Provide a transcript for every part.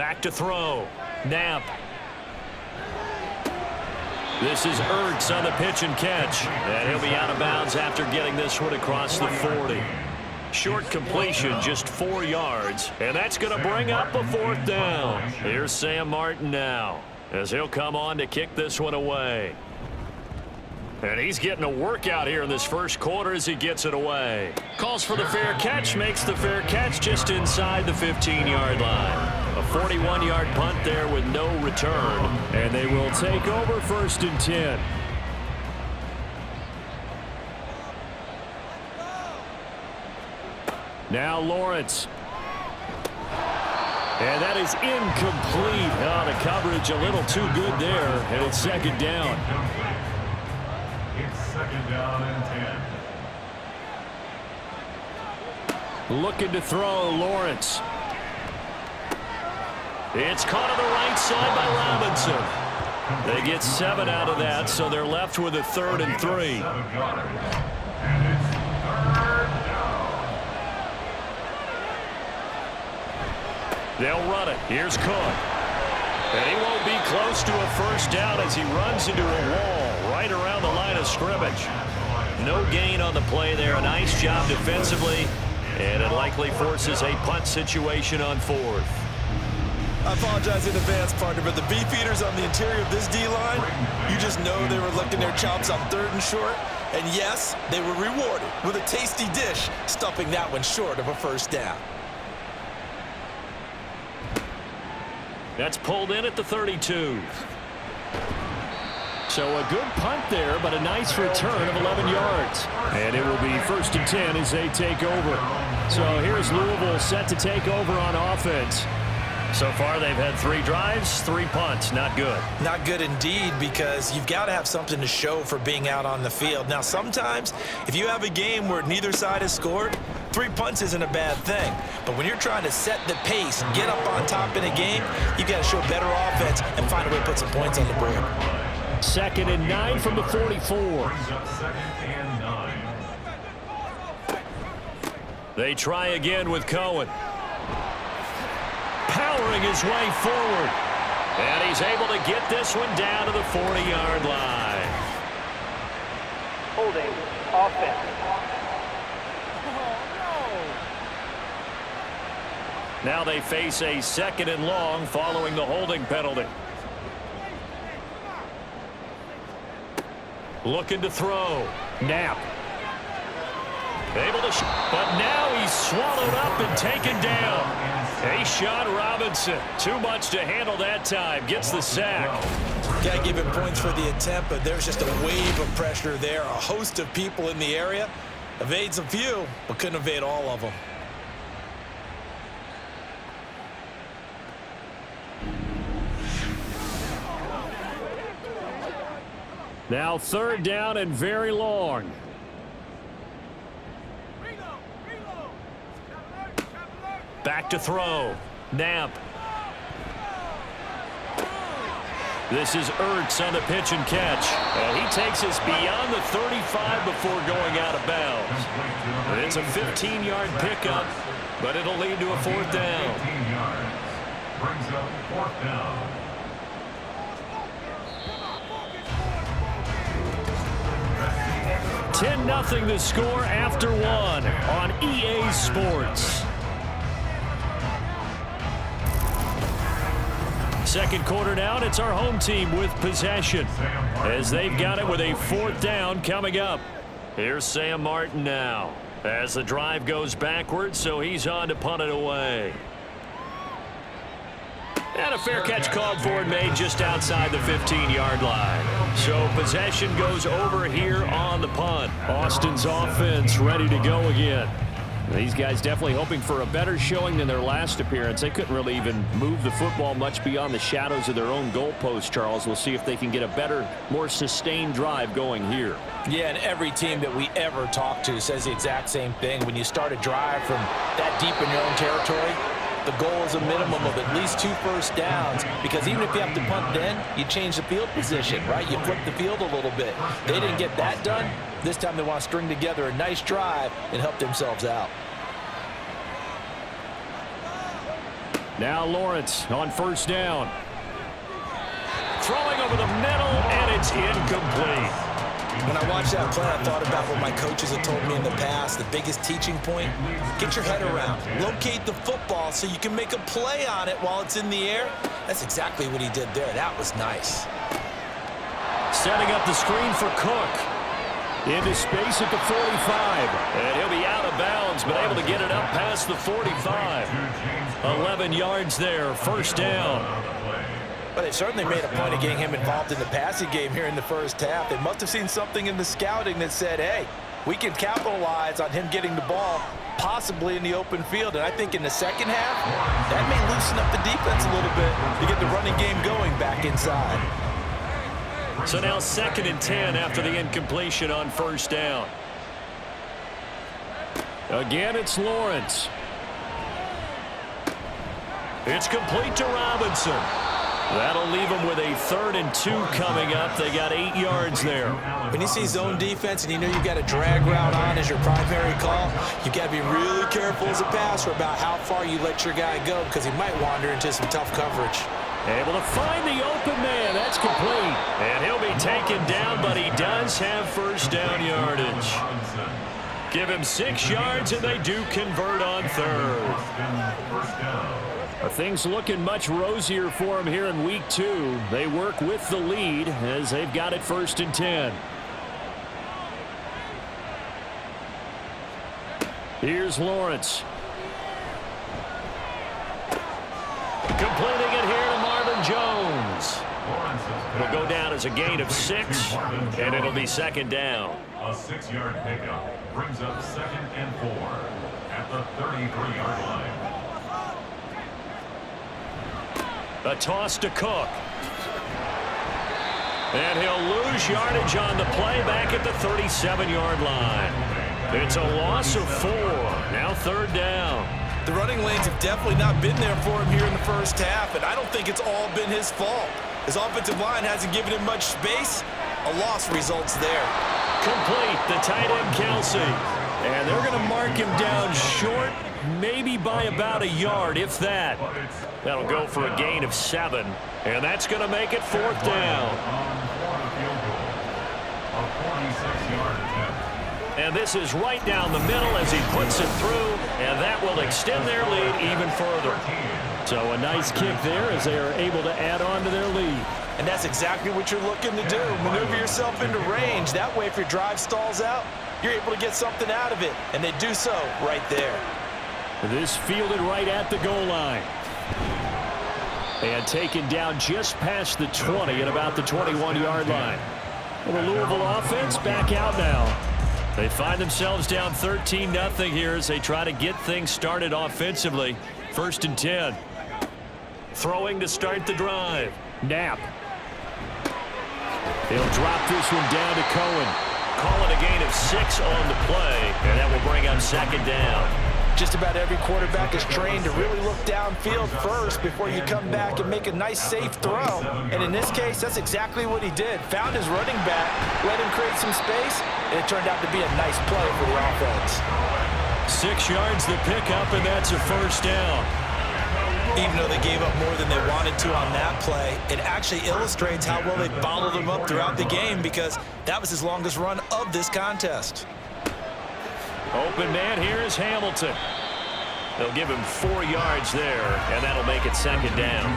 Back to throw. Knapp. This is Ertz on the pitch and catch. And he'll be out of bounds after getting this one across the 40. Short completion, just 4 yards. And that's going to bring up a 4th down. Here's Sam Martin now, as he'll come on to kick this one away. And he's getting a workout here in this first quarter as he gets it away. Calls for the fair catch, makes the fair catch just inside the 15-yard line. A 41-yard punt there with no return. And they will take over 1st and 10. Now Lawrence. And that is incomplete. Oh, the coverage a little too good there. And it's 2nd down. It's 2nd down and 10. Looking to throw, Lawrence. It's caught on the right side by Robinson. They get 7 out of that, so they're left with a 3rd and 3. And it's 3rd down. They'll run it. Here's Cook. And he won't be close to a 1st down as he runs into a wall right around the line of scrimmage. No gain on the play there. A nice job defensively. And it likely forces a punt situation on 4th. I apologize in advance, partner, but the beefeaters on the interior of this D-line, you just know they were licking their chops on 3rd and short. And yes, they were rewarded with a tasty dish, stuffing that one short of a 1st down. That's pulled in at the 32. So a good punt there, but a nice return of 11 yards. And it will be 1st and 10 as they take over. So here's Louisville set to take over on offense. So far, they've had 3 drives, 3 punts. Not good. Not good indeed, because you've got to have something to show for being out on the field. Now, sometimes, if you have a game where neither side has scored, 3 punts isn't a bad thing. But when you're trying to set the pace and get up on top in a game, you've got to show better offense and find a way to put some points on the board. 2nd and 9 from the 44. Brings up 2nd and 9. They try again with Cohen. Powering his way forward. And he's able to get this one down to the 40-yard line. Holding offense. Now they face a 2nd and long following the holding penalty. Looking to throw. Knapp. Able to but now he's swallowed up and taken down. A'Shawn Robinson. Too much to handle that time. Gets the sack. Got to give him points for the attempt, but there's just a wave of pressure there. A host of people in the area. Evades a few, but couldn't evade all of them. Now 3rd down and very long. Back to throw. Knapp. This is Ertz on the pitch and catch. And he takes us beyond the 35 before going out of bounds. It's a 15-yard pickup, but it'll lead to a 4th down. 18 yards. Brings up 4th down. $10-0 the score after 1 on EA Sports. 2nd quarter down, it's our home team with possession as they've got it with a 4th down coming up. Here's Sam Martin now as the drive goes backwards, so he's on to punt it away. And a fair catch called for and made just outside the 15-yard line. So possession goes over here on the punt. Austin's offense ready to go again. These guys definitely hoping for a better showing than their last appearance. They couldn't really even move the football much beyond the shadows of their own goalpost, Charles. We'll see if they can get a better, more sustained drive going here. Yeah, and every team that we ever talk to says the exact same thing. When you start a drive from that deep in your own territory, the goal is a minimum of at least 2 first downs, because even if you have to punt then, you change the field position, right? You flip the field a little bit. They didn't get that done. This time they want to string together a nice drive and help themselves out. Now Lawrence on first down. Throwing over the middle, and it's incomplete. When I watched that play, I thought about what my coaches have told me in the past. The biggest teaching point, get your head around. Locate the football so you can make a play on it while it's in the air. That's exactly what he did there. That was nice. Setting up the screen for Cook. Into space at the 45. And he'll be out of bounds, but able to get it up past the 45. 11 yards there, first down. But they certainly made a point of getting him involved in the passing game here in the first half. They must have seen something in the scouting that said, hey, we can capitalize on him getting the ball possibly in the open field. And I think in the second half, that may loosen up the defense a little bit to get the running game going back inside. So now 2nd and 10 after the incompletion on first down. Again, it's Lawrence. It's complete to Robinson. That'll leave them with a 3rd and 2 coming up. They got 8 yards there. When you see zone defense and you know you've got a drag route on as your primary call, you've got to be really careful as a passer about how far you let your guy go because he might wander into some tough coverage. Able to find the open man. That's complete. And he'll be taken down, but he does have first down yardage. Give him 6 yards, and they do convert on 3rd. Things looking much rosier for him here in week 2. They work with the lead as they've got it 1st and 10. Here's Lawrence. Completing it here to Marvin Jones. It'll go down as a gain of 6, and it'll be 2nd down. A 6-yard pickup brings up 2nd and 4 at the 33-yard line. A toss to Cook. And he'll lose yardage on the play back at the 37-yard line. It's a loss of 4. Now 3rd down. The running lanes have definitely not been there for him here in the first half, and I don't think it's all been his fault. His offensive line hasn't given him much space. A loss results there. Complete, the tight end Kelsey. And they're going to mark him down short, maybe by about a yard, if that. That'll go for a gain of 7, and that's going to make it 4th down. And this is right down the middle as he puts it through, and that will extend their lead even further. So a nice kick there as they are able to add on to their lead. And that's exactly what you're looking to do. Maneuver yourself into range. That way, if your drive stalls out, you're able to get something out of it. And they do so right there. This fielded right at the goal line. And taken down just past the 20 at about the 21-yard line. Well, the Louisville offense back out now. They find themselves down 13-0 here as they try to get things started offensively. 1st and 10. Throwing to start the drive. Knapp. They'll drop this one down to Cohen. Call it a gain of 6 on the play, and that will bring up 2nd down. Just about every quarterback is trained to really look downfield first before you come back and make a nice, safe throw. And in this case, that's exactly what he did. Found his running back, let him create some space, and it turned out to be a nice play for the offense. 6 yards the pickup, and that's a 1st down. Even though they gave up more than they wanted to on that play, it actually illustrates how well they bottled him up throughout the game because that was his longest run of this contest. Open man here is Hamilton. They'll give him 4 yards there, and that'll make it 2nd down. A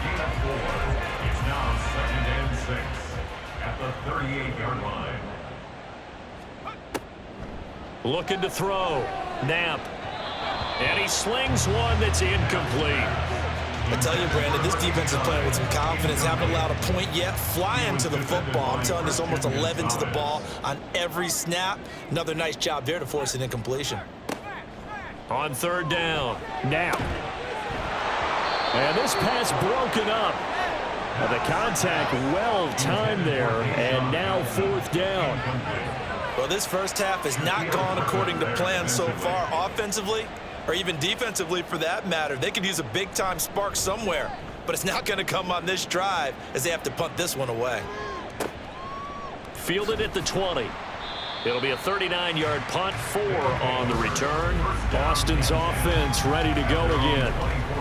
gain of 4. It's now 2nd and 6 at the 38-yard line. Looking to throw. Knapp. And he slings one that's incomplete. I tell you, Brandon, this defense is playing with some confidence. Haven't allowed a point yet. Flying to the football. I'm telling you, it's almost 11 to the ball on every snap. Another nice job there to force an incompletion. On 3rd down, Knapp. And this pass broken up. The contact well timed there, and now 4th down. Well, this first half has not gone according to plan so far offensively, or even defensively for that matter. They could use a big-time spark somewhere, but it's not going to come on this drive as they have to punt this one away. Fielded at the 20. It'll be a 39-yard punt, 4 on the return. Boston's offense ready to go again.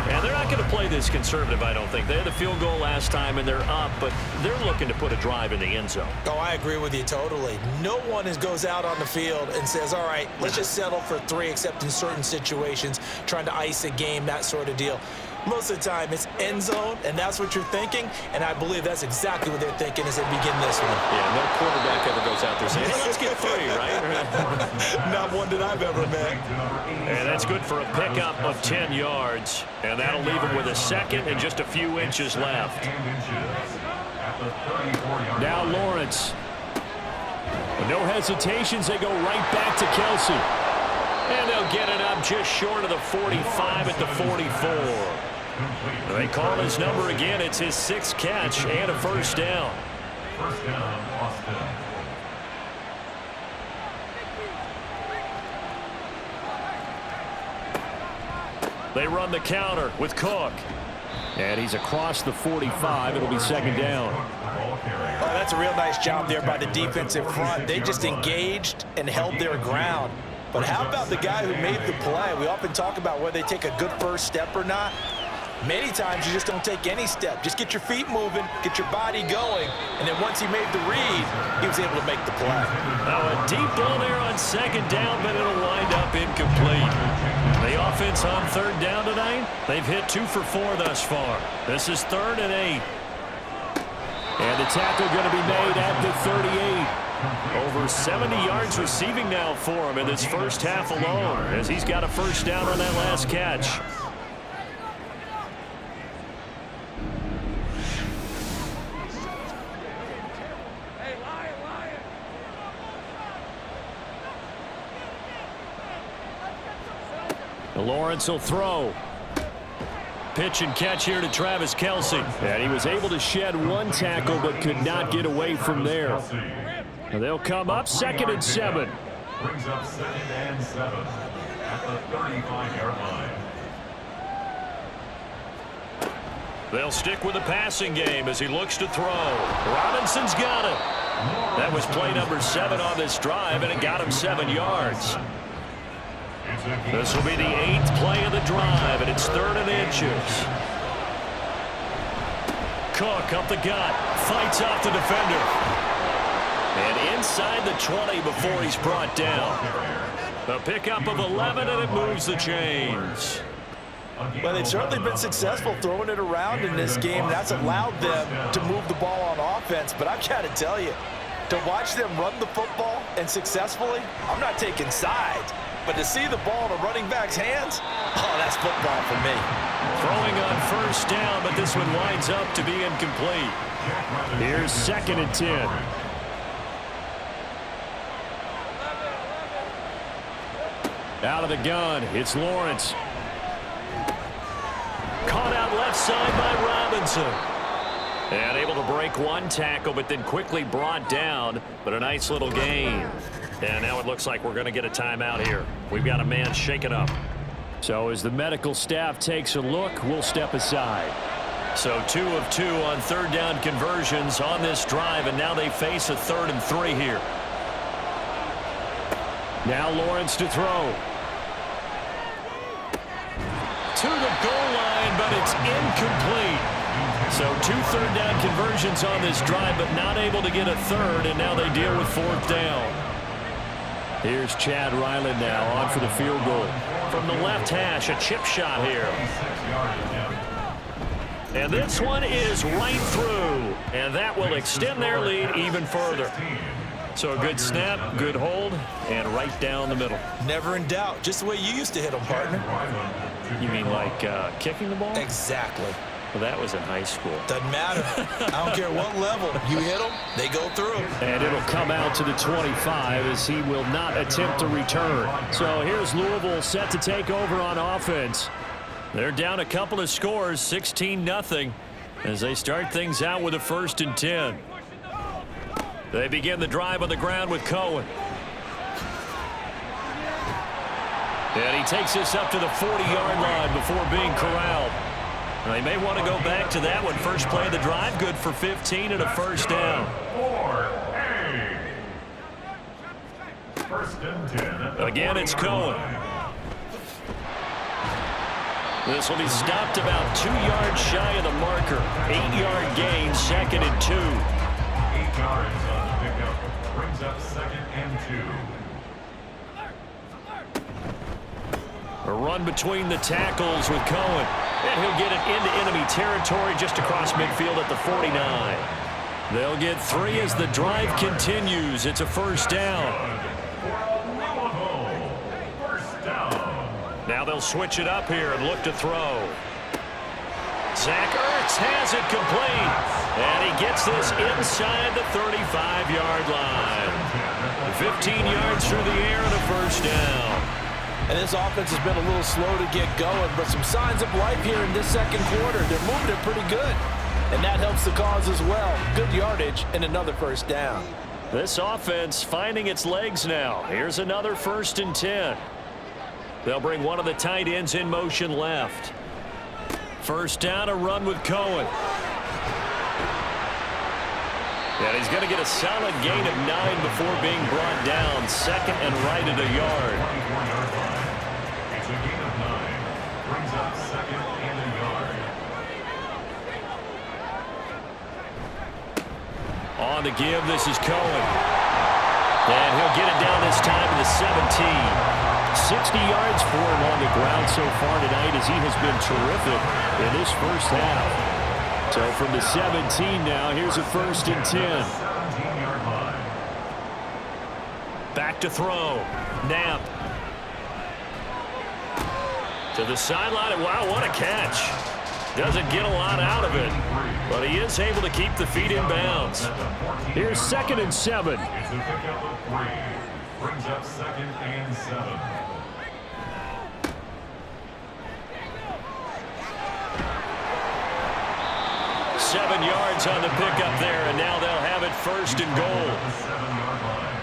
And they're not going to play this conservative, I don't think. They had the field goal last time, and they're up, but they're looking to put a drive in the end zone. Oh, I agree with you totally. No one goes out on the field and says, all right, let's just settle for 3, except in certain situations, trying to ice a game, that sort of deal. Most of the time, it's end zone, and that's what you're thinking, and I believe that's exactly what they're thinking as they begin this one. Yeah, no quarterback ever goes out there saying, hey, let's get 3, right? Not one that I've ever met. And that's good for a pickup of 10 yards, and that'll leave him with a second and just a few inches left. Now Lawrence. No hesitations, they go right back to Kelsey. And they'll get it up just short of the 45 at the 44. They call his number again. It's his 6th catch and a first down. First down, Boston. They run the counter with Cook. And he's across the 45. It'll be 2nd down. Oh, that's a real nice job there by the defensive front. They just engaged and held their ground. But how about the guy who made the play? We often talk about whether they take a good first step or not. Many times you just don't take any step. Just get your feet moving, get your body going, and then once he made the read, he was able to make the play. Now a deep ball there on 2nd down, but it'll wind up incomplete. The offense on 3rd down tonight, they've hit 2 for 4 thus far. This is 3rd and 8. And the tackle going to be made at the 38. Over 70 yards receiving now for him in this first half alone, as he's got a first down on that last catch. Lawrence will throw. Pitch and catch here to Travis Kelsey. And he was able to shed 1 tackle but could not get away from there. And they'll come up 2nd and 7. Brings up 2nd and 7 at the 35-yard line. They'll stick with the passing game as he looks to throw. Robinson's got it. That was play number 7 on this drive, and it got him 7 yards. This will be the 8th play of the drive, and it's 3rd and inches. Cook up the gut, fights off the defender. And inside the 20 before he's brought down. A pickup of 11, and it moves the chains. Well, they've certainly been successful throwing it around in this game. That's allowed them to move the ball on offense. But I've got to tell you, to watch them run the football and successfully, I'm not taking sides. But to see the ball in a running back's hands, oh, that's football for me. Throwing on first down, but this one winds up to be incomplete. Here's 2nd and 10. Out of the gun, it's Lawrence. Caught out left side by Robinson. And able to break 1 tackle, but then quickly brought down. But a nice little gain. And now it looks like we're going to get a timeout here. We've got a man shaken up. So as the medical staff takes a look, we'll step aside. So 2 of 2 on 3rd down conversions on this drive, and now they face a 3rd and 3 here. Now Lawrence to throw. To the goal line, but it's incomplete. So 2 3rd down conversions on this drive, but not able to get a 3rd, and now they deal with 4th down. Here's Chad Ryland now on for the field goal. From the left hash, a chip shot here. And this one is right through. And that will extend their lead even further. So a good snap, good hold, and right down the middle. Never in doubt. Just the way you used to hit them, partner. You mean like kicking the ball? Exactly. Well, that was in high school. Doesn't matter. I don't care what level. You hit them, they go through. And it'll come out to the 25 as he will not attempt to return. So here's Louisville set to take over on offense. They're down a couple of scores, 16-0, as they start things out with a 1st and 10. They begin the drive on the ground with Cohen. And he takes this up to the 40-yard line before being corralled. They may want to go back to that one. First play of the drive, good for 15 and a first down. First and 10 at the Again, it's Cohen. This will be stopped about 2 yards shy of the marker. 8-yard gain, 2nd and 2. 8 yards on the pickup. Brings up 2nd and 2. A run between the tackles with Cohen. And he'll get it into enemy territory just across midfield at the 49. They'll get 3 as the drive continues. It's a first down. Now they'll switch it up here and look to throw. Zach Ertz has it complete. And he gets this inside the 35-yard line. 15 yards through the air and a first down. And this offense has been a little slow to get going, but some signs of life here in this second quarter. They're moving it pretty good. And that helps the cause as well. Good yardage and another first down. This offense finding its legs now. Here's another 1st and 10. They'll bring one of the tight ends in motion left. First down, a run with Cohen. And he's going to get a solid gain of 9 before being brought down. 2nd and right at a yard. 24-yard line. It's a gain of 9. Brings up 2nd and a yard. On the give, this is Cohen. And he'll get it down this time to the 17. 60 yards for him on the ground so far tonight as he has been terrific in this first half. So from the 17 now, here's a 1st and 10. 17-yard line. Back to throw. Knapp. To the sideline, and wow, what a catch. Doesn't get a lot out of it, but he is able to keep the feet in bounds. Here's 2nd and 7. It's a pickup of 3. Brings up 2nd and 7. Seven yards on the pickup there, and now they'll have it 1st and goal. 7-yard line.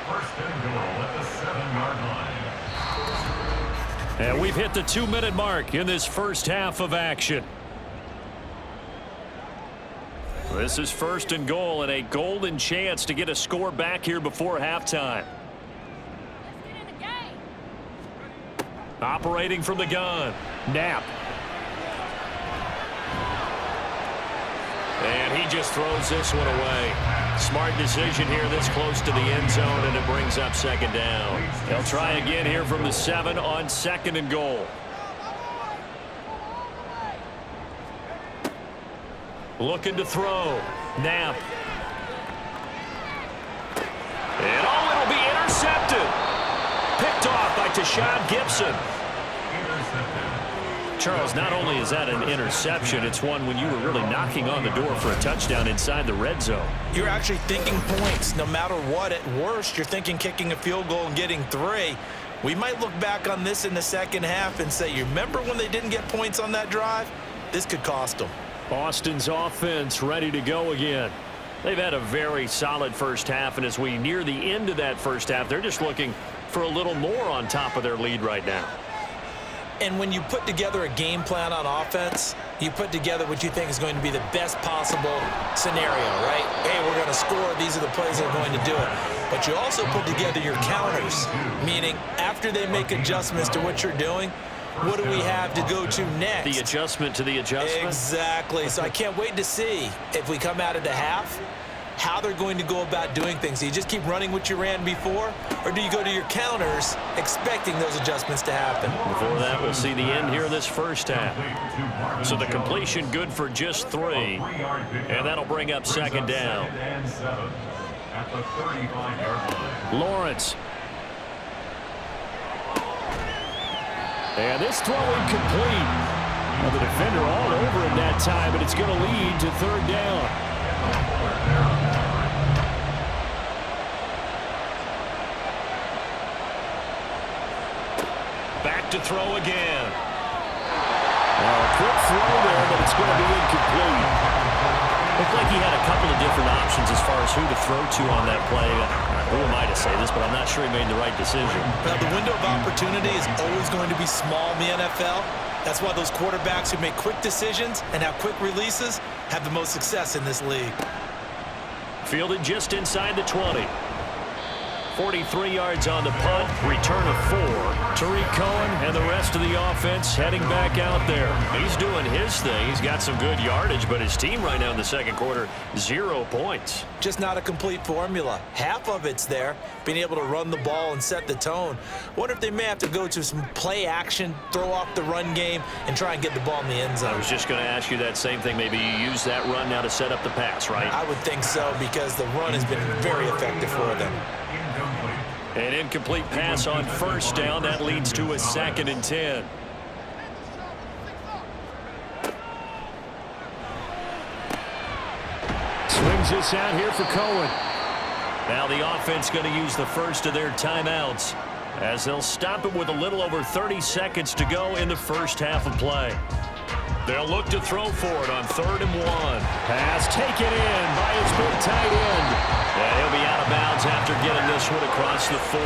1st and goal at the 7-yard line. And we've hit the 2-minute mark in this first half of action. This is 1st and goal and a golden chance to get a score back here before halftime. Operating from the gun, Knapp. And he just throws this one away. Smart decision here this close to the end zone, and it brings up 2nd down. They'll try again here from the 7 on 2nd and goal. Looking to throw. Knapp. And it'll be intercepted. Picked off by Tashawn Gibson. Charles, not only is that an interception, it's one when you were really knocking on the door for a touchdown inside the red zone. You're actually thinking points. No matter what, at worst, you're thinking kicking a field goal and getting 3. We might look back on this in the second half and say, you remember when they didn't get points on that drive? This could cost them. Boston's offense ready to go again. They've had a very solid first half, and as we near the end of that first half, they're just looking for a little more on top of their lead right now. And when you put together a game plan on offense, you put together what you think is going to be the best possible scenario, right? Hey, we're going to score. These are the plays that are going to do it. But you also put together your counters, meaning after they make adjustments to what you're doing, what do we have to go to next? The adjustment to the adjustment? Exactly. So I can't wait to see if we come out of the half, how they're going to go about doing things. Do you just keep running what you ran before, or do you go to your counters expecting those adjustments to happen? Before that, we'll see the end here of this first half. So the completion good for just 3, and that'll bring up 2nd down. At the 35-yard line. Lawrence. And this throw incomplete. Well, the defender all over him that time, but it's going to lead to 3rd down. Back to throw again. Quick throw there, but it's going to be incomplete. Looked like he had a couple of different options as far as who to throw to on that play. Who am I to say this, but I'm not sure he made the right decision. Well, the window of opportunity is always going to be small in the NFL. That's why those quarterbacks who make quick decisions and have quick releases have the most success in this league. Fielded just inside the 20. 43 yards on the punt, return of 4. Tariq Cohen and the rest of the offense heading back out there. He's doing his thing. He's got some good yardage, but his team right now in the second quarter, 0 points. Just not a complete formula. Half of it's there, being able to run the ball and set the tone. Wonder if they may have to go to some play action, throw off the run game, and try and get the ball in the end zone. I was just going to ask you that same thing. Maybe you use that run now to set up the pass, right? I would think so, because the run has been very effective for them. An incomplete pass on first down. That leads to a 2nd and 10. Swings this out here for Cohen. Now the offense going to use the first of their timeouts as they'll stop it with a little over 30 seconds to go in the first half of play. They'll look to throw for it on 3rd and 1. Pass taken in by his big tight end. And he'll be out of bounds after getting this one across the 40.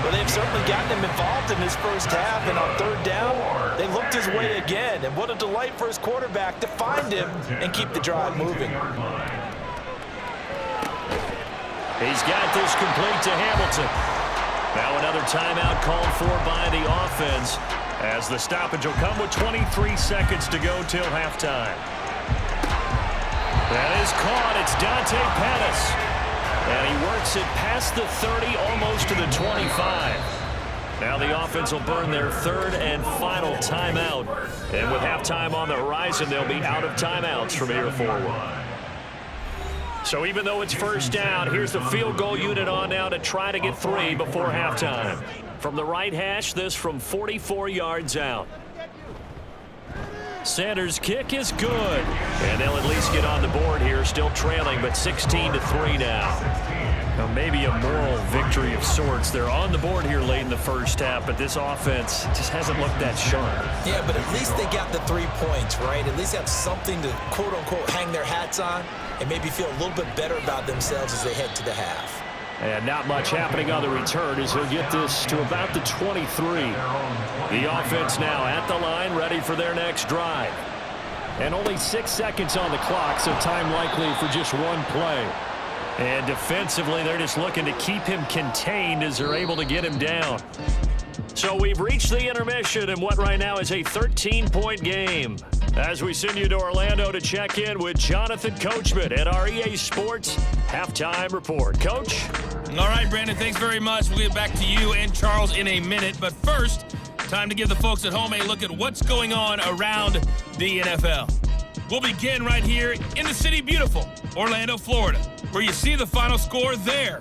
Well, they've certainly gotten him involved in this first half, and on 3rd down, they looked his way again. And what a delight for his quarterback to find him and keep the drive moving. He's got this complete to Hamilton. Now another timeout called for by the offense, as the stoppage will come with 23 seconds to go till halftime. That is caught. It's Dante Pettis. And he works it past the 30, almost to the 25. Now the offense will burn their 3rd and final timeout. And with halftime on the horizon, they'll be out of timeouts from here forward. So even though it's first down, here's the field goal unit on now to try to get 3 before halftime. From the right hash, this from 44 yards out. Sanders' kick is good. And they'll at least get on the board here, still trailing, but 16-3 now. Maybe a moral victory of sorts. They're on the board here late in the first half, but this offense just hasn't looked that sharp. Yeah, but at least they got the 3 points, right? At least have something to, quote-unquote, hang their hats on and maybe feel a little bit better about themselves as they head to the half. And not much happening on the return as he'll get this to about the 23. The offense now at the line, ready for their next drive. And only 6 seconds on the clock, so time likely for just one play. And defensively, they're just looking to keep him contained as they're able to get him down. So we've reached the intermission in what right now is a 13-point game. As we send you to Orlando to check in with Jonathan Coachman at our EA Sports Halftime Report. Coach? All right, Brandon, thanks very much. We'll get back to you and Charles in a minute. But first, time to give the folks at home a look at what's going on around the NFL. We'll begin right here in the city beautiful, Orlando, Florida, where you see the final score there.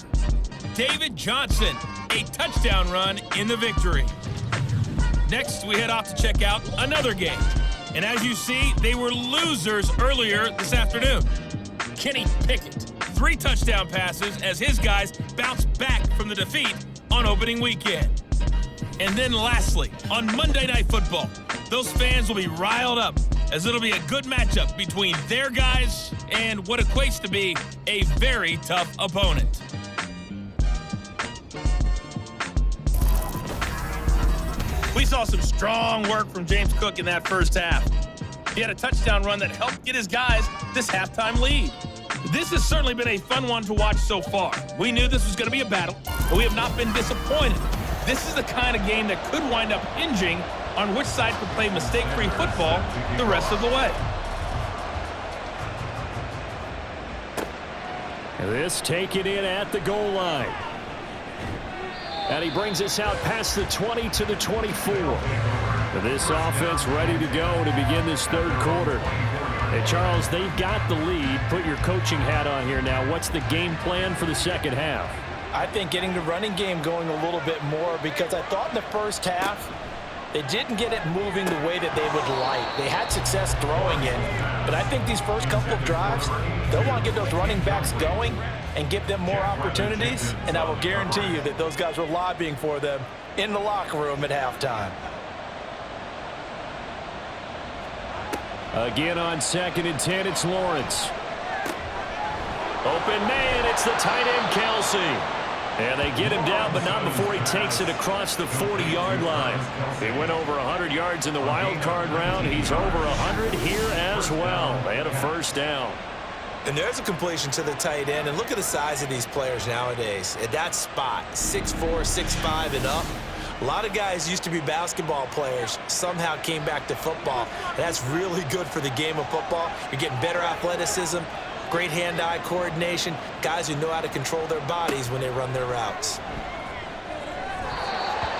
David Johnson, a touchdown run in the victory. Next, we head off to check out another game. And as you see, they were losers earlier this afternoon. Kenny Pickett, 3 touchdown passes as his guys bounced back from the defeat on opening weekend. And then lastly, on Monday Night Football, those fans will be riled up as it'll be a good matchup between their guys and what equates to be a very tough opponent. We saw some strong work from James Cook in that first half. He had a touchdown run that helped get his guys this halftime lead. This has certainly been a fun one to watch so far. We knew this was going to be a battle, but we have not been disappointed. This is the kind of game that could wind up hinging on which side could play mistake-free football the rest of the way. This taken in at the goal line. And he brings us out past the 20 to the 24. This offense ready to go to begin this 3rd quarter. Hey, Charles, they've got the lead. Put your coaching hat on here now. What's the game plan for the second half? I think getting the running game going a little bit more, because I thought in the first half they didn't get it moving the way that they would like. They had success throwing it, but I think these first couple of drives, they'll want to get those running backs going and give them more opportunities, and I will guarantee you that those guys were lobbying for them in the locker room at halftime. Again on 2nd and 10, it's Lawrence. Open man, it's the tight end, Kelsey. And they get him down, but not before he takes it across the 40-yard line. He went over 100 yards in the wild card round. He's over 100 here as well. They had a first down. And there's a completion to the tight end. And look at the size of these players nowadays. At that spot, 6'4", 6'5", and up. A lot of guys used to be basketball players, somehow came back to football. And that's really good for the game of football. You're getting better athleticism, great hand-eye coordination, guys who know how to control their bodies when they run their routes.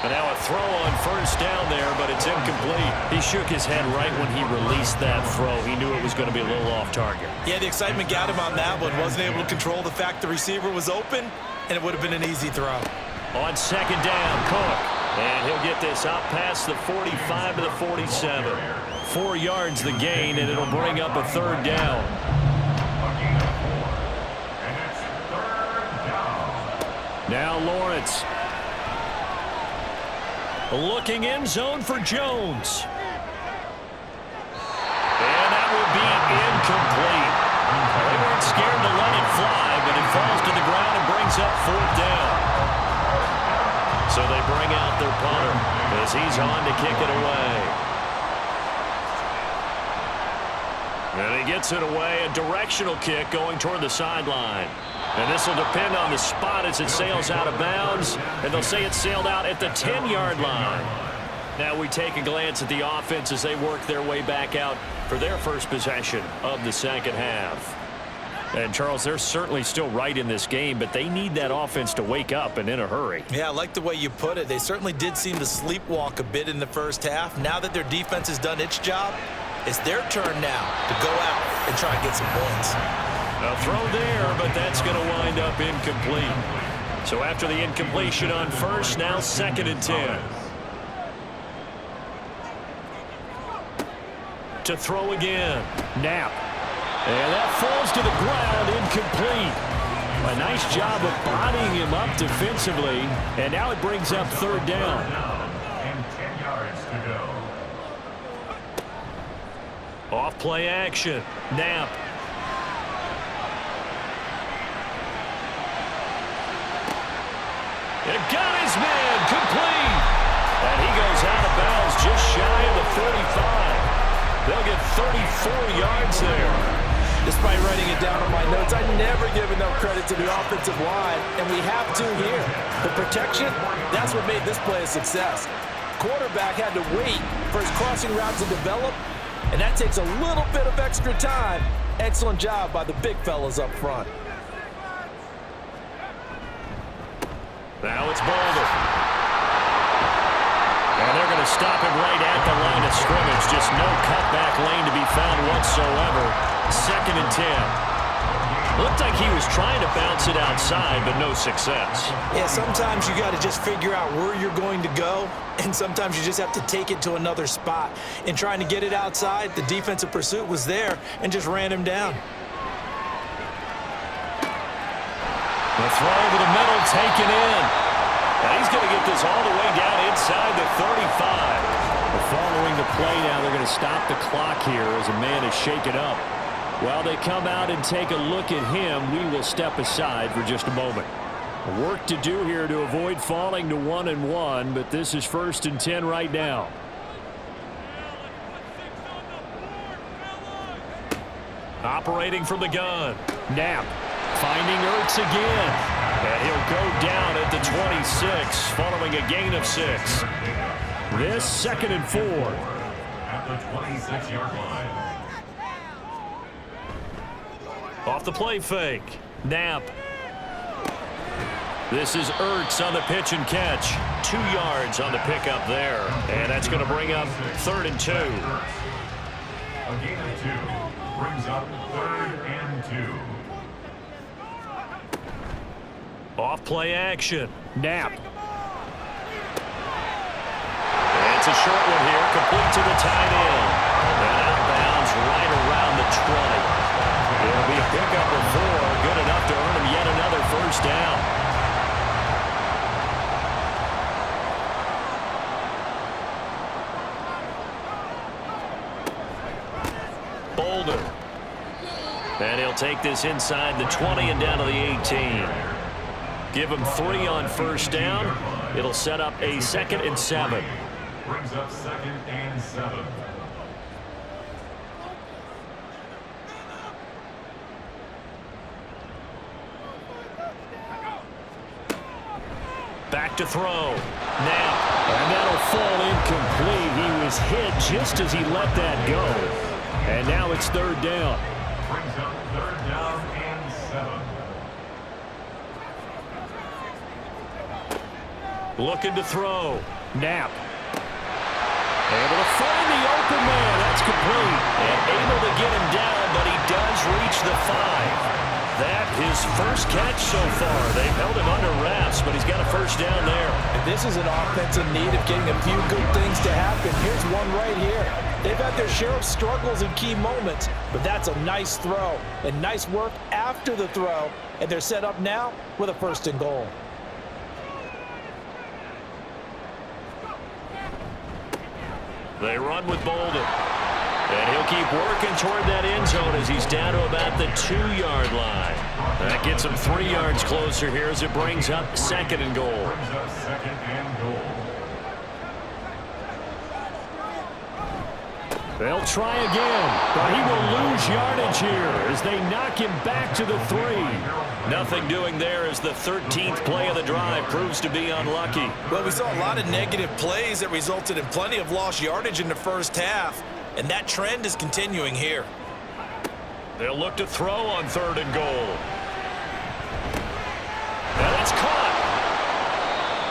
And now a throw on first down there, but it's incomplete. He shook his head right when he released that throw. He knew it was going to be a little off target. Yeah, the excitement got him on that one. Wasn't able to control the fact the receiver was open, and it would have been an easy throw. On second down, Cook. And he'll get this out past the 45 to the 47. 4 yards the gain, and it'll bring up a third down. Now Lawrence. Looking end zone for Jones. And that will be incomplete. They weren't scared to let it fly, but it falls to the ground and brings up fourth down. So they bring out their punter as he's on to kick it away. And he gets it away, a directional kick going toward the sideline. And this will depend on the spot as it sails out of bounds. And they'll say it sailed out at the 10-yard line. Now we take a glance at the offense as they work their way back out for their first possession of the second half. And, Charles, they're certainly still right in this game, but they need that offense to wake up and in a hurry. Yeah, I like the way you put it. They certainly did seem to sleepwalk a bit in the first half. Now that their defense has done its job, it's their turn now to go out and try and get some points. A throw there, but that's going to wind up incomplete. So after the incompletion on first, now 2nd and 10. To throw again. Knapp. And that falls to the ground, incomplete. A nice job of bodying him up defensively. And now it brings up third down. And 10 yards to go. Off play action. Knapp. It got his man, complete. And he goes out of bounds just shy of the 45. They'll get 34 yards there. Despite writing it down on my notes, I never give enough credit to the offensive line, and we have to here. The protection, that's what made this play a success. Quarterback had to wait for his crossing route to develop, and that takes a little bit of extra time. Excellent job by the big fellas up front. Now it's Boulder. And they're going to stop him right at the line of scrimmage. Just no cutback lane to be found whatsoever. 2nd and 10. Looked like he was trying to bounce it outside, but no success. Yeah, sometimes you got to just figure out where you're going to go, and sometimes you just have to take it to another spot. In trying to get it outside, the defensive pursuit was there and just ran him down. The throw over the middle, taken in. And he's going to get this all the way down inside the 35. Following the play now, they're going to stop the clock here as a man is shaken up. While they come out and take a look at him, we will step aside for just a moment. Work to do here to avoid falling to 1-1, but this is 1st and 10 right now. Operating from the gun. Knapp finding Ertz again. And he'll go down at the 26 following a gain of 6. This 2nd and 4. At the 26-yard line. Off the play fake. Knapp. This is Ertz on the pitch and catch. 2 yards on the pickup there. And that's going to bring up 3rd and 2. A gain of 2 brings up 3rd and 2. Off play action. Knapp. It's a short one here, complete to the tight end. And out of bounds right around the 20. It'll be a pickup of 4, good enough to earn him yet another first down. Boulder. And he'll take this inside the 20 and down to the 18. Give him 3 on first down. It'll set up a 2nd and 7. Brings up 2nd and 7. Back to throw. Knapp. And that'll fall incomplete. He was hit just as he let that go. And now it's third down. Brings up third down and 7. Looking to throw. Knapp. Able to find the open man. That's complete. And able to get him down, but he does reach the 5. That his first catch so far. They've held him under wraps, but he's got a first down there. And this is an offense in need of getting a few good things to happen. Here's one right here. They've had their share of struggles in key moments, but that's a nice throw and nice work after the throw. And they're set up now with a 1st and goal. They run with Bolden. And he'll keep working toward that end zone as he's down to about the 2-yard line. That gets him 3 yards closer here as it brings up 2nd and goal. Brings up 2nd and goal. They'll try again, but he will lose yardage here as they knock him back to the 3. Nothing doing there as the 13th play of the drive proves to be unlucky. Well, we saw a lot of negative plays that resulted in plenty of lost yardage in the first half, and that trend is continuing here. They'll look to throw on 3rd and goal. And it's caught.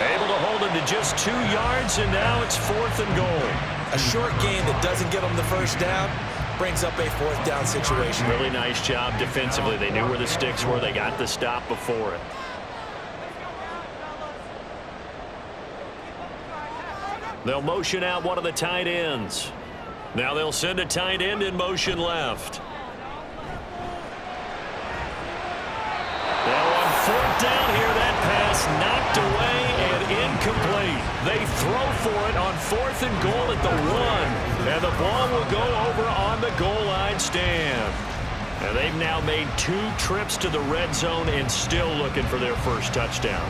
Able to hold him to just 2 yards, and now it's 4th and goal. A short gain that doesn't get them the first down brings up a 4th down situation. Really nice job defensively. They knew where the sticks were. They got the stop before it. They'll motion out one of the tight ends. Now they'll send a tight end in motion left. Now on 4th down here, that pass knocked away and incomplete. They throw for it on 4th and goal at the 1. And the ball will go over on the goal line stand. And they've now made 2 trips to the red zone and still looking for their first touchdown.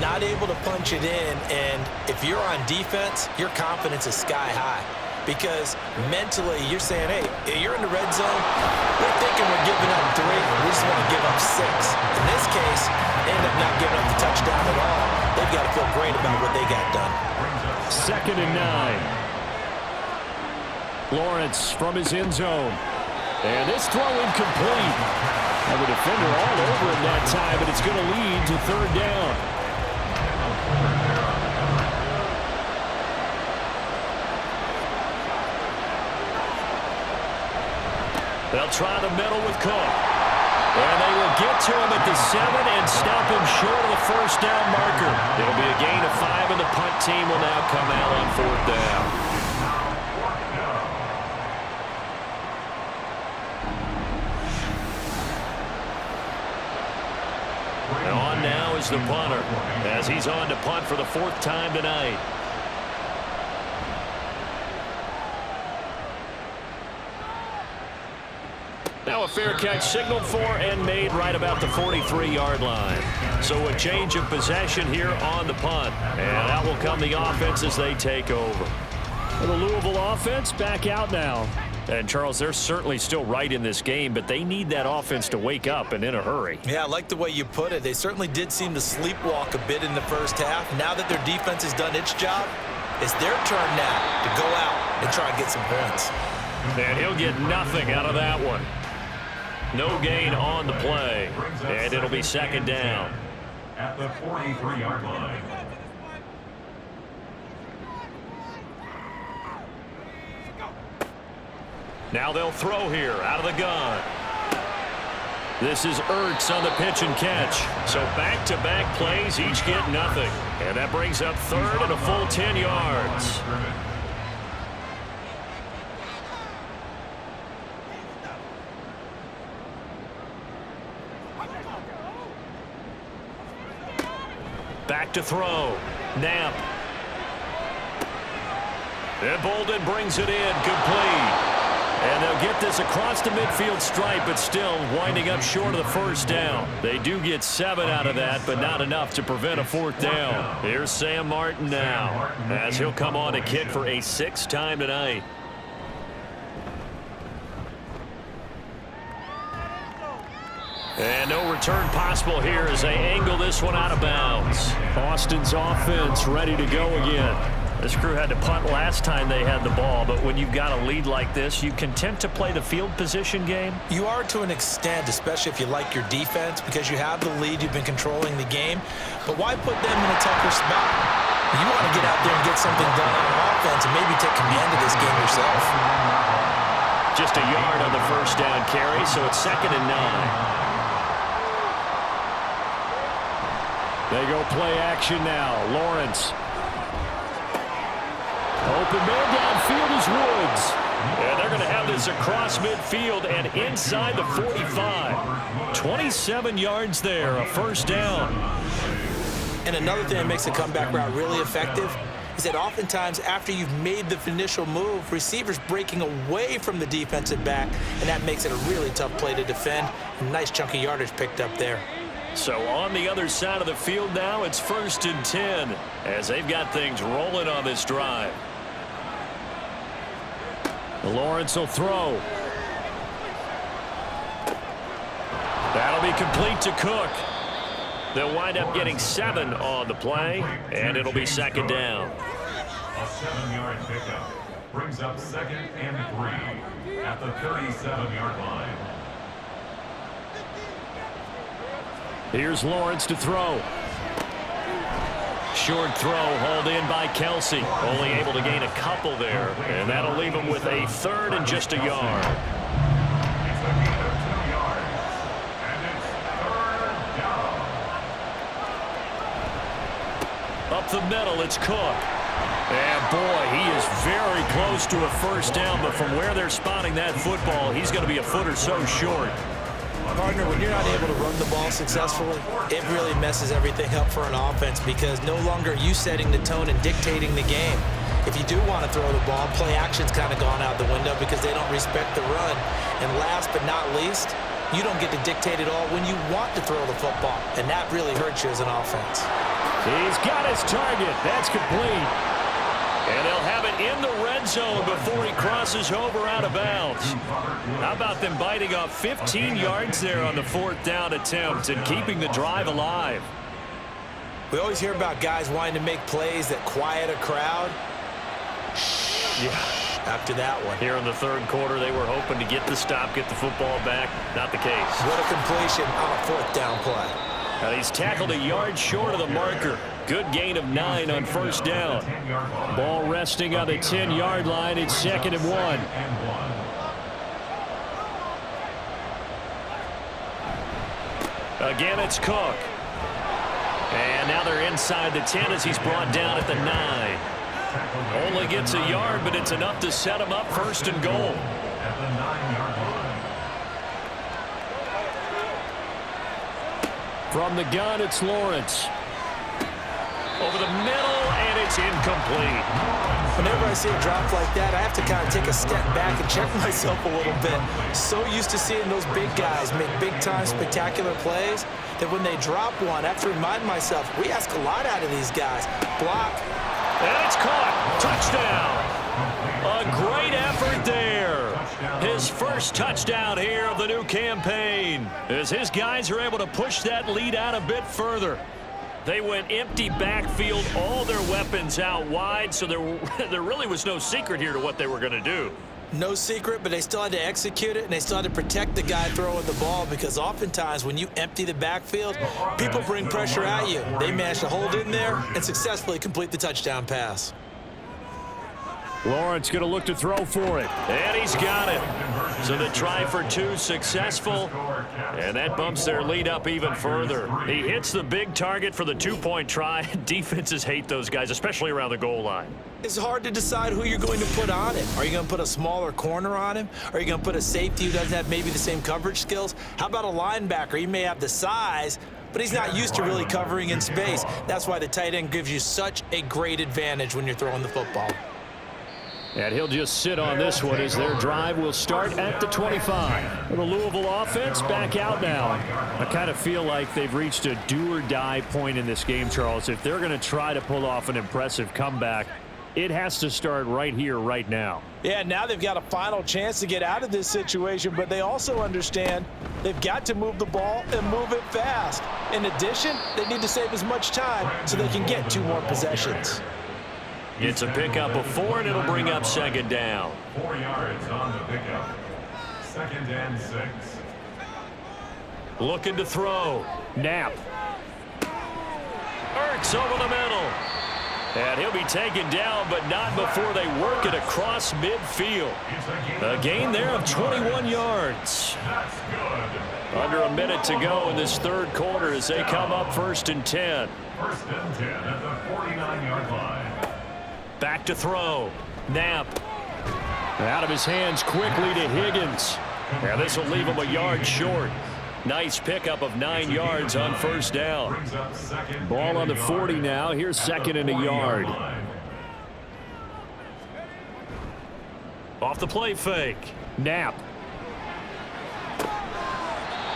Not able to punch it in, and if you're on defense, your confidence is sky high. Because mentally, you're saying, hey, you're in the red zone. We're thinking we're giving up 3. We just want to give up 6. In this case, they end up not giving up the touchdown at all. They've got to feel great about what they got done. 2nd and 9. Lawrence from his end zone. And this throw incomplete. And the defender all over him that time, but it's going to lead to 3rd down. They'll try the middle with Cook. And they will get to him at the 7 and stop him short of the first down marker. It'll be a gain of 5, and the punt team will now come out on 4th down. And on now is the punter as he's on to punt for the 4th time tonight. Now a fair catch signaled for and made right about the 43-yard line. So a change of possession here on the punt. And out will come the offense as they take over. And the Louisville offense back out now. And, Charles, they're certainly still right in this game, but they need that offense to wake up and in a hurry. Yeah, I like the way you put it. They certainly did seem to sleepwalk a bit in the first half. Now that their defense has done its job, it's their turn now to go out and try and get some points. And he'll get nothing out of that one. No gain on the play, and it'll be 2nd down. At the 43-yard line. Now they'll throw here out of the gun. This is Ertz on the pitch and catch. So back-to-back plays, each get nothing. And that brings up 3rd and a full 10 yards. Back to throw. Knapp. And Bolden brings it in, complete. And they'll get this across the midfield stripe, but still winding up short of the first down. They do get 7 out of that, but not enough to prevent a 4th down. Here's Sam Martin now, as he'll come on to kick for a 6th time tonight. And no return possible here as they angle this one out of bounds. Austin's offense ready to go again. This crew had to punt last time they had the ball, but when you've got a lead like this, you content to play the field position game? You are to an extent, especially if you like your defense, because you have the lead, you've been controlling the game. But why put them in a tougher spot? You want to get out there and get something done on offense and maybe take command of this game yourself. Just a yard on the first down carry, so it's 2nd and 9. They go play action now. Lawrence. Open man downfield is Woods. And they're going to have this across midfield and inside the 45. 27 yards there, a first down. And another thing that makes a comeback route really effective is that oftentimes after you've made the initial move, receivers breaking away from the defensive back, and that makes it a really tough play to defend. A nice chunk of yardage picked up there. So on the other side of the field now, it's 1st and 10 as they've got things rolling on this drive. Lawrence will throw. That'll be complete to Cook. They'll wind up getting 7 on the play, and it'll be 2nd down. A 7-yard pickup brings up 2nd and 3 at the 37-yard line. Here's Lawrence to throw. Short throw hauled in by Kelsey. Only able to gain a couple there. And that'll leave him with a 3rd and just a yard. It's a gain of 2 yards. And it's 3rd down. Up the middle, it's Cook. And boy, he is very close to a first down. But from where they're spotting that football, he's going to be a foot or so short. Partner, when you're not able to run the ball successfully, it really messes everything up for an offense because no longer are you setting the tone and dictating the game. If you do want to throw the ball, play action's kind of gone out the window because they don't respect the run. And last but not least, you don't get to dictate it all when you want to throw the football, and that really hurts you as an offense. He's got his target. That's complete. And they'll have it in the red zone before he crosses over out of bounds. How about them biting off 15 yards there on the 4th down attempt and keeping the drive alive? We always hear about guys wanting to make plays that quiet a crowd. Yeah. After that one. Here in the 3rd quarter, they were hoping to get the stop, get the football back. Not the case. What a completion on a 4th down play. And he's tackled a yard short of the marker. Good gain of 9 on first down. Ball resting on the 10-yard line. It's 2nd and 1. Again, it's Cook. And now they're inside the 10 as he's brought down at the 9. Only gets a yard, but it's enough to set him up 1st and goal. At the 9-yard line. From the gun, it's Lawrence. Over the middle, and it's incomplete. Whenever I see a drop like that, I have to kind of take a step back and check myself a little bit. So used to seeing those big guys make big-time spectacular plays that when they drop one, I have to remind myself, we ask a lot out of these guys. Block. And it's caught. Touchdown. A great effort there. His first touchdown here of the new campaign as his guys are able to push that lead out a bit further. They went empty backfield, all their weapons out wide, so there really was no secret here to what they were going to do. No secret, but they still had to execute it, and they still had to protect the guy throwing the ball because oftentimes when you empty the backfield, people bring pressure at you. They managed to hold in there and successfully complete the touchdown pass. Lawrence going to look to throw for it, and he's got it. So the try for 2 successful, and that bumps their lead up even further. He hits the big target for the 2-point try. Defenses hate those guys, especially around the goal line. It's hard to decide who you're going to put on him. Are you going to put a smaller corner on him? Are you going to put a safety who doesn't have maybe the same coverage skills? How about a linebacker? He may have the size, but he's not used to really covering in space. That's why the tight end gives you such a great advantage when you're throwing the football. And he'll just sit on this one as their drive will start at the 25. The Louisville offense back out now. I kind of feel like they've reached a do-or-die point in this game, Charles. If they're going to try to pull off an impressive comeback, it has to start right here, right now. Yeah, now they've got a final chance to get out of this situation, but they also understand They've got to move the ball and move it fast. In addition, they need to save as much time so they can get 2 more possessions. It's a pickup of 4, and it'll bring up second down. 4 yards on the pickup. 2nd and 6. Looking to throw. Knapp. Ertz over the middle. And he'll be taken down, but not before they work it across midfield. A gain there of 21 yards. That's good. Under a minute to go in this third quarter as they come up 1st and 10. 1st and 10 at the 49-yard line. Back to throw. Knapp. Out of his hands quickly to Higgins. And this will leave him a yard short. Nice pickup of 9 yards on 1st down. Ball on the 40 now. Here's 2nd and a yard. Off the play fake. Knapp.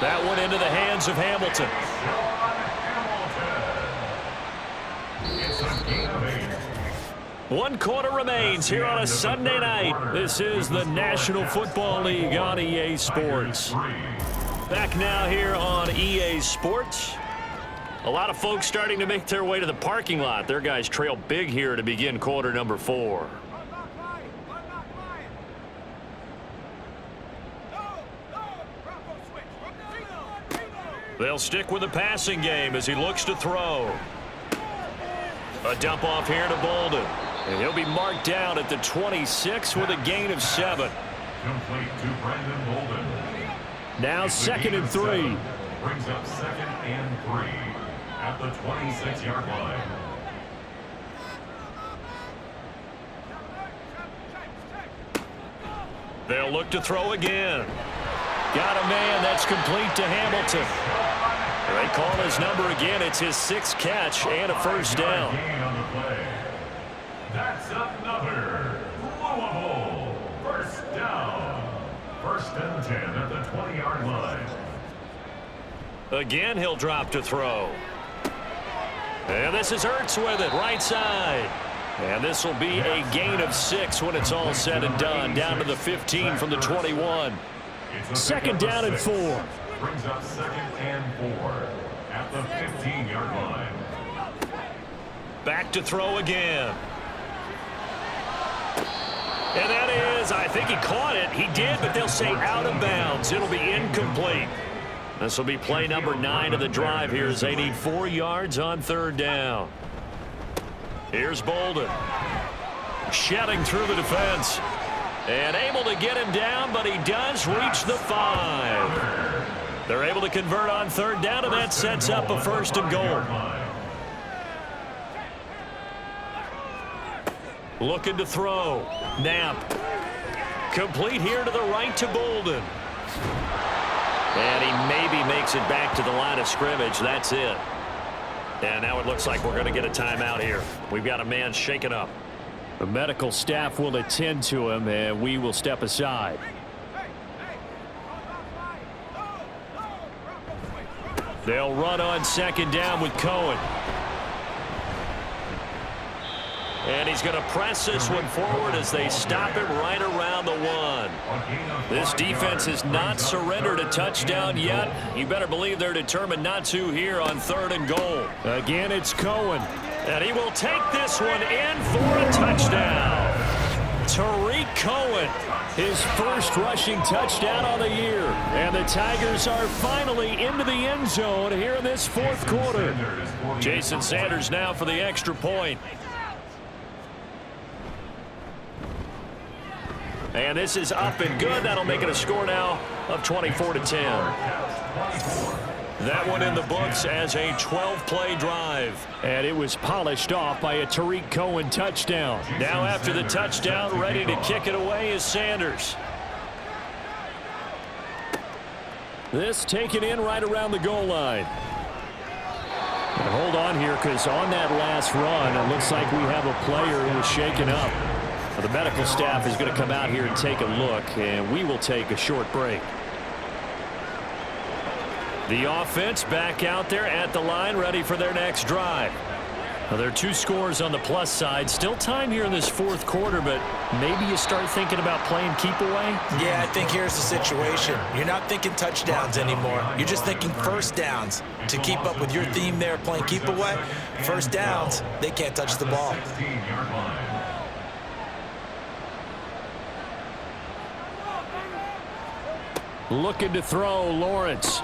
That one into the hands of Hamilton. It's a gain of 8. 1 quarter remains here on a Sunday night. This is the National Football League on EA Sports. Back now here on EA Sports. A lot of folks starting to make their way to the parking lot. Their guys trail big here to begin quarter number 4. They'll stick with the passing game as he looks to throw. A dump off here to Bolden. And he'll be marked down at the 26 with a gain of 7. Complete to Brandon Bolden. Now 2nd and 3. Brings up 2nd and 3 at the 26-yard line. They'll look to throw again. Got a man. That's complete to Hamilton. They call his number again. It's his 6th catch and a 1st down. Gain on the play. That's another Louisville 1st down. 1st and 10 at the 20-yard line. Again, he'll drop to throw. And this is Ertz with it, right side. And this will be a gain of 6 when it's all said and done. Down to the 15 from the 21. 2nd down and 4. Brings up 2nd and 4 at the 15-yard line. Back to throw again. And that is, I think he caught it. He did, but they'll say out of bounds. It'll be incomplete. This will be play number 9 of the drive here as they need 4 yards on 3rd down. Here's Bolden. Shedding through the defense. And able to get him down, but he does reach the 5. They're able to convert on 3rd down, and that sets up a 1st and goal. Looking to throw. Knapp. Complete here to the right to Bolden. And he maybe makes it back to the line of scrimmage. That's it. And now it looks like we're going to get a timeout here. We've got a man shaken up. The medical staff will attend to him, and we will step aside. They'll run on 2nd down with Cohen. And he's going to press this one forward as they stop it right around the 1. This defense has not surrendered a touchdown yet. You better believe they're determined not to here on 3rd and goal. Again, it's Cohen. And he will take this one in for a touchdown. Tariq Cohen, his 1st rushing touchdown on the year. And the Tigers are finally into the end zone here in this 4th quarter. Jason Sanders now for the extra point. And this is up and good. That'll make it a score now of 24-10. That one in the books as a 12-play drive. And it was polished off by a Tariq Cohen touchdown. Now after the touchdown, ready to kick it away is Sanders. This taken in right around the goal line. And hold on here, because on that last run, it looks like we have a player who was shaken up. The medical staff is going to come out here and take a look, and we will take a short break. The offense back out there at the line, ready for their next drive. Well, there are 2 scores on the plus side. Still time here in this fourth quarter, but maybe you start thinking about playing keep away? Yeah, I think here's the situation. You're not thinking touchdowns anymore. You're just thinking first downs. To keep up with your theme there, playing keep away, first downs, they can't touch the ball. Looking to throw, Lawrence.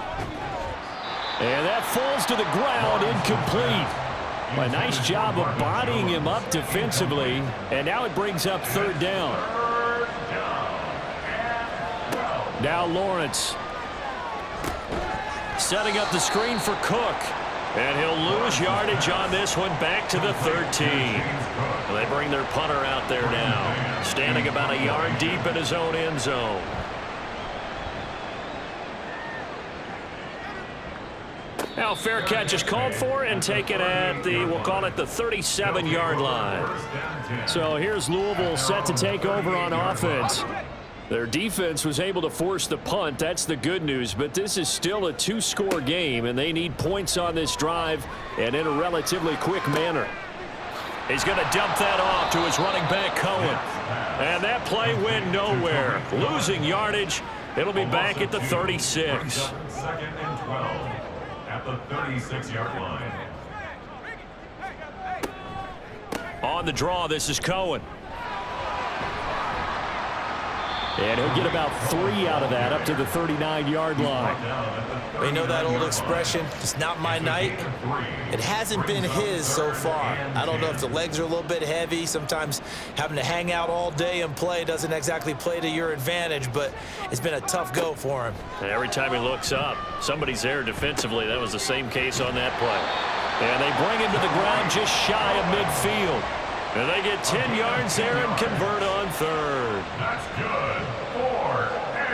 And that falls to the ground, incomplete. A nice job of bodying him up defensively, and now it brings up third down. Now Lawrence. Setting up the screen for Cook. And he'll lose yardage on this one, back to the 13. They bring their punter out there now, standing about a yard deep in his own end zone. Now fair catch is called for and taken at the, we'll call it the 37-yard line. So here's Louisville set to take over on offense. Their defense was able to force the punt. That's the good news, but this is still a 2-score game, and they need points on this drive and in a relatively quick manner. He's going to dump that off to his running back, Cohen. And that play went nowhere. Losing yardage. It'll be back at the 36. Second and 12 at the 36-yard line. On the draw, this is Cohen. And he'll get about 3 out of that, up to the 39-yard line. You know that old expression, it's not my night? It hasn't been his so far. I don't know if the legs are a little bit heavy. Sometimes having to hang out all day and play doesn't exactly play to your advantage, but it's been a tough go for him. And every time he looks up, somebody's there defensively. That was the same case on that play. And they bring him to the ground just shy of midfield. And they get 10 yards there and convert on third. That's good for A.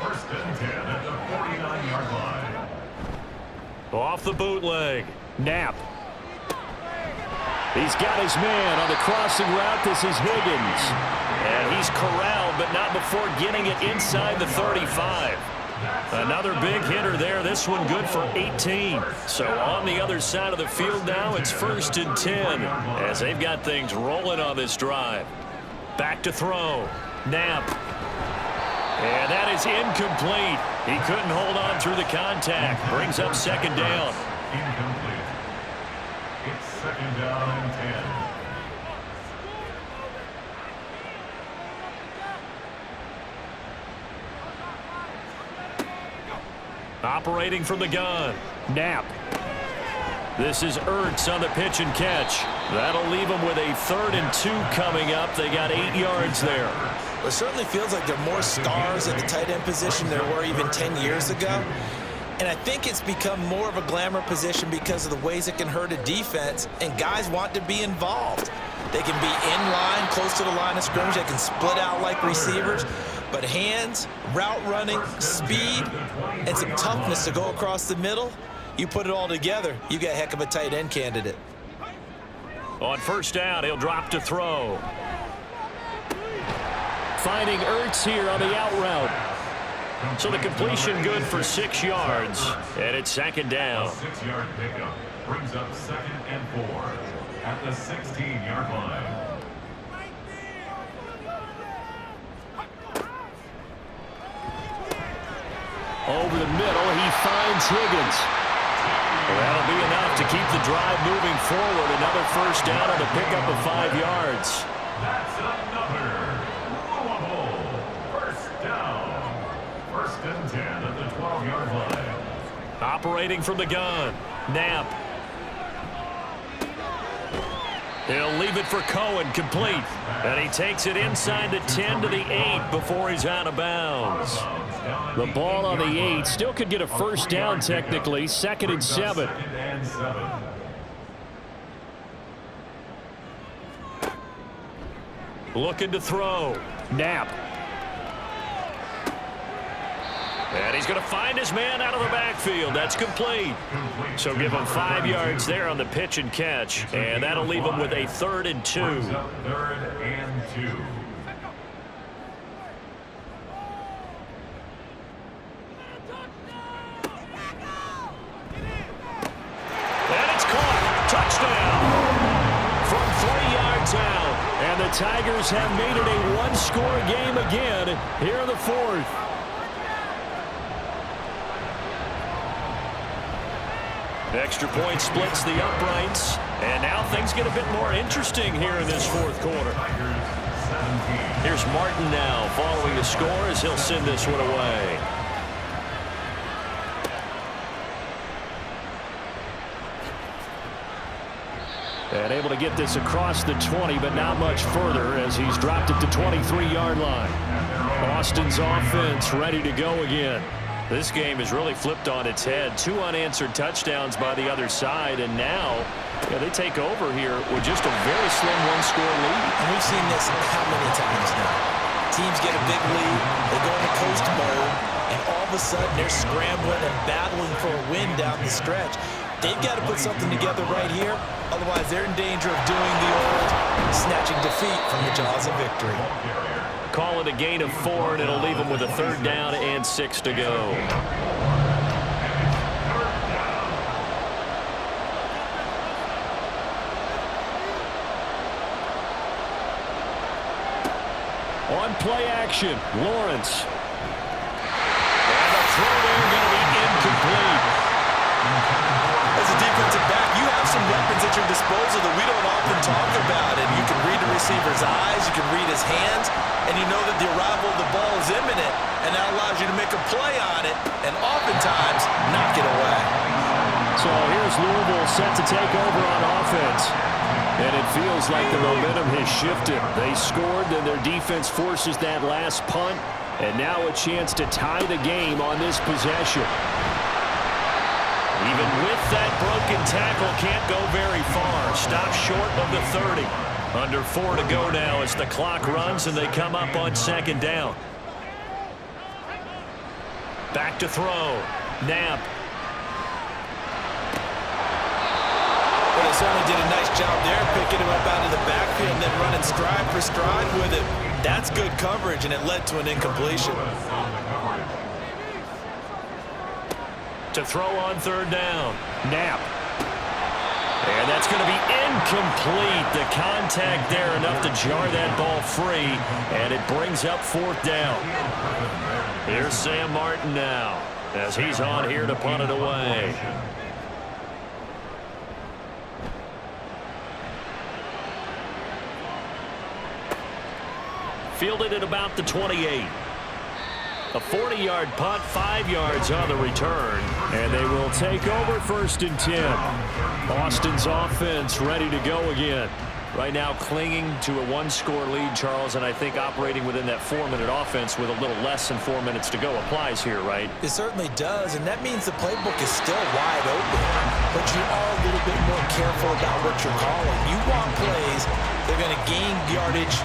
First and 10 at the 49-yard line. Off the bootleg. Knapp. He's got his man on the crossing route. This is Higgins. And he's corralled, but not before getting it inside the 35. Another big hitter there. This one good for 18. So on the other side of the field now, it's first and 10 as they've got things rolling on this drive. Back to throw. Knapp. And that is incomplete. He couldn't hold on through the contact. Brings up second down. Incomplete. It's second down and 10. Operating from the gun. Knapp. This is Ertz on the pitch and catch. That'll leave them with a 3rd and 2 coming up. They got 8 yards there. It certainly feels like there are more stars at the tight end position than there were even 10 years ago. And I think it's become more of a glamour position because of the ways it can hurt a defense, and guys want to be involved. They can be in line, close to the line of scrimmage. They can split out like receivers. But hands, route running, speed, and some toughness to go across the middle, you put it all together, you got a heck of a tight end candidate. On first down, he'll drop to throw. Finding Ertz here on the out route. So the completion good for 6 yards, and it's second down. A 6-yard pickup brings up second and 4 at the 16-yard line. Over the middle, he finds Higgins. Well, that'll be enough to keep the drive moving forward. Another first down on the pickup of 5 yards. That's another Louisville first down. First and 10 at the 12-yard line. Operating from the gun. Knapp. He'll leave it for Cohen, complete. And he takes it inside the 10 to the 8 before he's out of bounds. The ball on the 8 still could get a first down technically. 2nd and 7. Looking to throw. Knapp. And he's going to find his man out of the backfield. That's complete. So give him 5 yards there on the pitch and catch. And that'll leave him with a 3rd and 2. 3rd and 2. And one's out. And the Tigers have made it a one-score game again here in the fourth. Extra point splits the uprights. And now things get a bit more interesting here in this fourth quarter. Here's Martin now following the score as he'll send this one away. And able to get this across the 20, but not much further as he's dropped it to 23-yard line. Austin's offense ready to go again. This game has really flipped on its head. 2 unanswered touchdowns by the other side, and now they take over here with just a very slim one-score lead. And we've seen this how many times now? Teams get a big lead, they go into coast mode, and all of a sudden they're scrambling and battling for a win down the stretch. They've got to put something together right here, otherwise they're in danger of doing the old snatching defeat from the jaws of victory. Call it a gain of 4, and it'll leave them with a 3rd down and 6 to go. On play action, Lawrence. And the throw there going to be incomplete. As a defensive back, you have some weapons at your disposal that we don't often talk about, and you can read the receiver's eyes, you can read his hands, and you know that the arrival of the ball is imminent, and that allows you to make a play on it, and oftentimes knock it away. So here's Louisville set to take over on offense. And it feels like the momentum has shifted. They scored, then their defense forces that last punt, and now a chance to tie the game on this possession. Even with that broken tackle, can't go very far. Stop short of the 30. Under 4 to go now as the clock runs and they come up on 2nd down. Back to throw. Knapp. Well, they certainly did a nice job there, picking him up out of the backfield and then running stride for stride with it. That's good coverage, and it led to an incompletion. To throw on 3rd down. Knapp. And that's going to be incomplete. The contact there enough to jar that ball free, and it brings up 4th down. Here's Sam Martin now as he's on here to punt it away. Fielded at about the 28. A 40-yard punt, 5 yards on the return, and they will take over 1st and 10. Austin's offense ready to go again. Right now clinging to a one-score lead, Charles, and I think operating within that 4-minute offense with a little less than 4 minutes to go applies here, right? It certainly does, and that means the playbook is still wide open, but you are a little bit more careful about what you're calling. You want plays, they're going to gain yardage,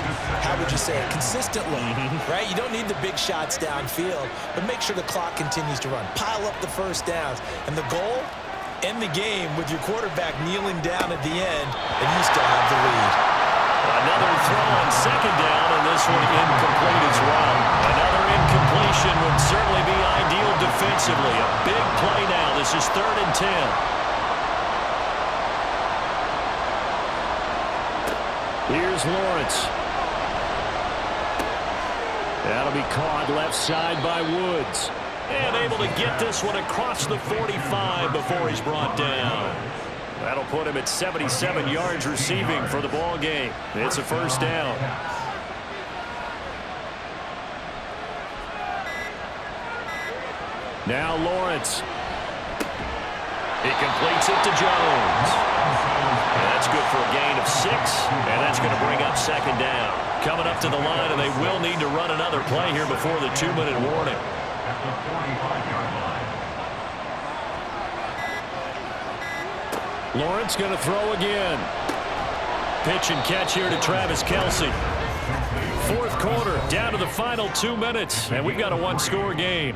how would you say it, consistently, right? You don't need the big shots downfield, but make sure the clock continues to run. Pile up the 1st downs, and the goal? End the game with your quarterback kneeling down at the end, and you still have the lead. Another throw on 2nd down, and this one incomplete as well. Another incompletion would certainly be ideal defensively. A big play now. This is 3rd and 10. Here's Lawrence. That'll be caught left side by Woods. And able to get this one across the 45 before he's brought down. That'll put him at 77 yards receiving for the ball game. It's a 1st down. Now Lawrence. He completes it to Jones. And that's good for a gain of 6, and that's going to bring up 2nd down. Coming up to the line, and they will need to run another play here before the 2-minute warning. At the 45-yard line. Lawrence going to throw again. Pitch and catch here to Travis Kelce. 4th quarter, down to the final 2 minutes, and we've got a one-score game.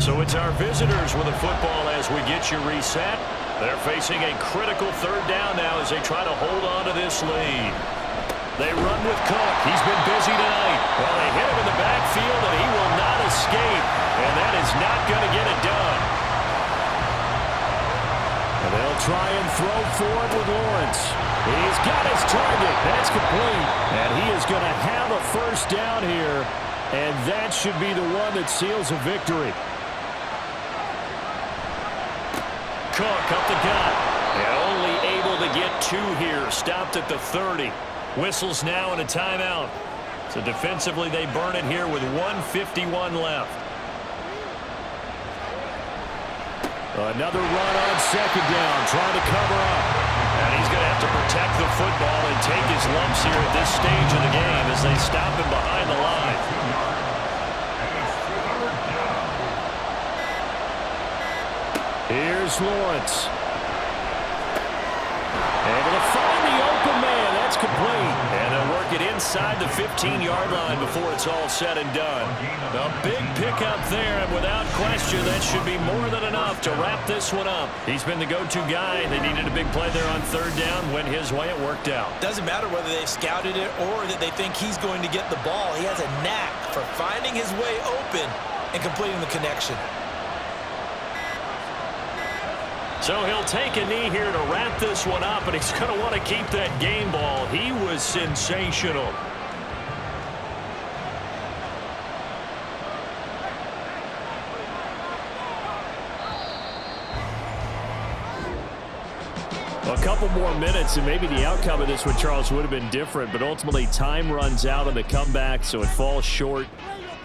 So it's our visitors with the football as we get you reset. They're facing a critical 3rd down now as they try to hold on to this lead. They run with Cook. He's been busy tonight. Well, they hit him in the backfield, and he will not escape. And that is not going to get it done. And they'll try and throw forward with Lawrence. He's got his target. That's complete. And he is going to have a first down here. And that should be the one that seals a victory. Cook up the gut. And only able to get 2 here. Stopped at the 30. Whistles now and a timeout. So defensively they burn it here with 1:51 left. Another run on second down, trying to cover up. And he's going to have to protect the football and take his lumps here at this stage of the game as they stop him behind the line. Here's Lawrence. Able to find the open man. That's complete. And they'll work it inside the 15-yard line before it's all said and done. A big pickup there, and without question, that should be more than enough to wrap this one up. He's been the go-to guy. They needed a big play there on third down. Went his way. It worked out. Doesn't matter whether they scouted it or that they think he's going to get the ball. He has a knack for finding his way open and completing the connection. So he'll take a knee here to wrap this one up, and he's going to want to keep that game ball. He was sensational. A couple more minutes, and maybe the outcome of this one, Charles, would have been different, but ultimately time runs out on the comeback, so it falls short.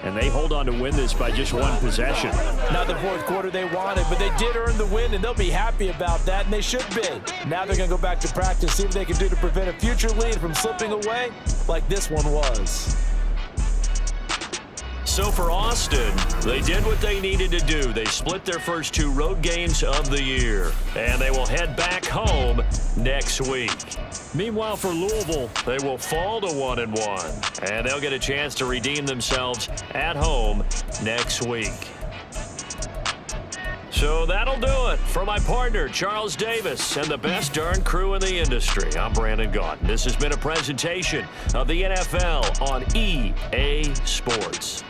And they hold on to win this by just 1 possession. Not the fourth quarter they wanted, but they did earn the win, and they'll be happy about that, and they should be. Now they're going to go back to practice, see what they can do to prevent a future lead from slipping away like this one was. So for Austin, they did what they needed to do. They split their first 2 road games of the year, and they will head back home next week. Meanwhile, for Louisville, they will fall to 1-1, and they'll get a chance to redeem themselves at home next week. So that'll do it for my partner, Charles Davis, and the best darn crew in the industry. I'm Brandon Gaudin. This has been a presentation of the NFL on EA Sports.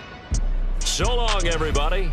So long, everybody.